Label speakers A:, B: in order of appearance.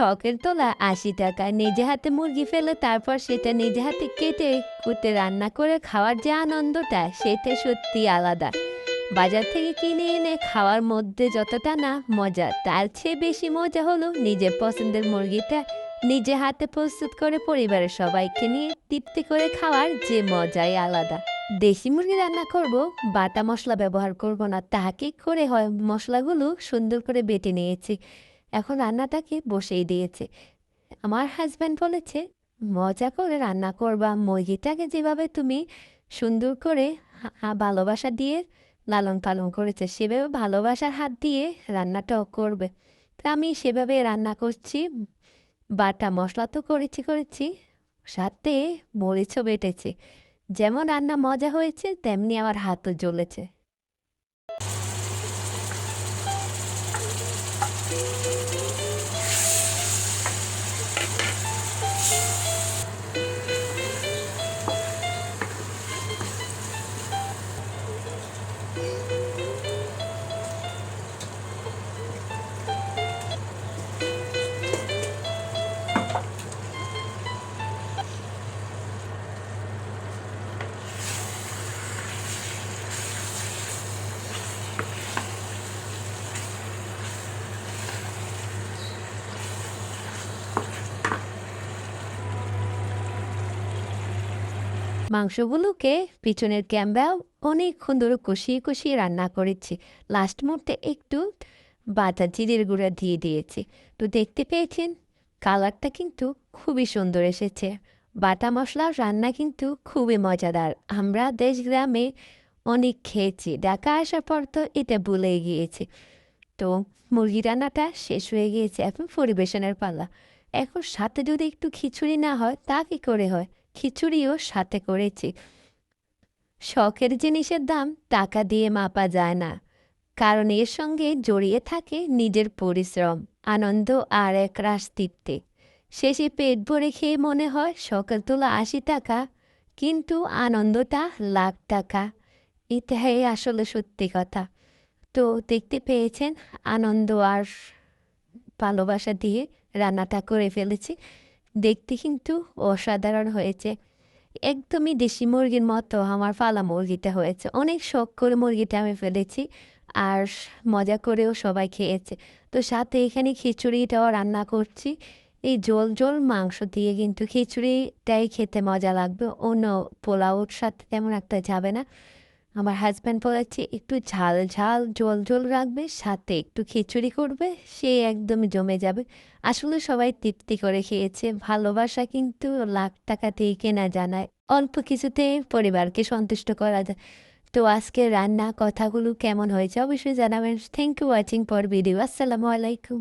A: শখের তোলা ৮০ টাকা। নিজে হাতে মুরগি ফেলে তারপর সেটা নিজে হাতে কেটে কুটে রান্না করে খাওয়ার যে আনন্দটা সেটা সত্যি আলাদা। বাজার থেকে কিনে এনে খাওয়ার মধ্যে যতটা না মজা, তার চেয়ে বেশি মজা হলো নিজের পছন্দের মুরগিটা নিজে হাতে প্রস্তুত করে পরিবারের সবাইকে নিয়ে তৃপ্তি করে খাওয়ার যে মজাই আলাদা। দেশি মুরগি রান্না করব, বাটা মশলা ব্যবহার করব না, তাকে করে হয় মশলাগুলো সুন্দর করে বেটে নিয়েছি। এখন রান্নাটাকে বসেই দিয়েছে। আমার হাজব্যান্ড বলেছে, মজা করে রান্না করবা, মুরগিটাকে যেভাবে তুমি সুন্দর করে ভালোবাসা দিয়ে লালন পালন করেছে সেভাবে ভালোবাসার হাত দিয়ে রান্নাটাও করবে। তা আমি সেভাবে রান্না করছি। বাটা মশলা তো করেছি, সাথে মরিচও বেটেছি। যেমন রান্না মজা হয়েছে তেমনি আমার হাতও জ্বলেছে। মাংসগুলোকে পিছনের ক্যাম্বাও অনেকক্ষণ ধরে কষিয়ে রান্না করেছি। লাস্ট মুহূর্তে একটু বাটা জিরের গুঁড়া দিয়ে দিয়েছি। তো দেখতে পেয়েছেন কালারটা কিন্তু খুবই সুন্দর এসেছে। বাটা মশলার রান্না কিন্তু খুবই মজাদার। আমরা দেশ গ্রামে অনেক খেয়েছি, ঢাকা আসার পর তো এটা ভুলে গিয়েছি। তো মুরগি রান্নাটা শেষ হয়ে গিয়েছে, এখন পরিবেশনের পালা। এখন সাথে যদি একটু খিচুড়ি না হয় তা কি করে হয়, খিচুড়িও সাথে করেছি। শখের জিনিসের দাম টাকা দিয়ে মাপা যায় না, কারণ এর সঙ্গে জড়িয়ে থাকে নিজের পরিশ্রম, আনন্দ আর এক রাস তৃপ্তি। শেষে পেট ভরে খেয়ে মনে হয় শখের তোলা ৮০ টাকা, কিন্তু আনন্দটা লাখ টাকা। এটাই আসলে সত্যি কথা। তো দেখতে পেয়েছেন আনন্দ আর ভালোবাসা দিয়ে রান্নাটা করে ফেলেছি। দেখতে কিন্তু অসাধারণ হয়েছে। একদমই দেশি মুরগির মতো আমার ফালা মুরগিটা হয়েছে। অনেক শখ করে মুরগিটা আমি ফেলেছি, আর মজা করেও সবাই খেয়েছে। তো সাথে এখানে খিচুড়িটাও রান্না করছি। এই ঝোল মাংস দিয়ে কিন্তু খিচুড়িটাই খেতে মজা লাগবে, অন্য পোলাওর সাথে তেমন একটা যাবে না। আমার হাজব্যান্ড বলেছে একটু ঝোল রাখবে, সাথে একটু খিচুড়ি করবে, সে একদমই জমে যাবে। আসলে সবাই তৃপ্তি করে খেয়েছে। ভালোবাসা কিন্তু লাখ টাকা দিয়ে কেনা জানায়, অল্প কিছুতে পরিবারকে সন্তুষ্ট করা যায়। তো আজকে রান্না কথাগুলো কেমন হয়েছে অবশ্যই জানাবেন। Thank you watching for video. আসসালামু আলাইকুম।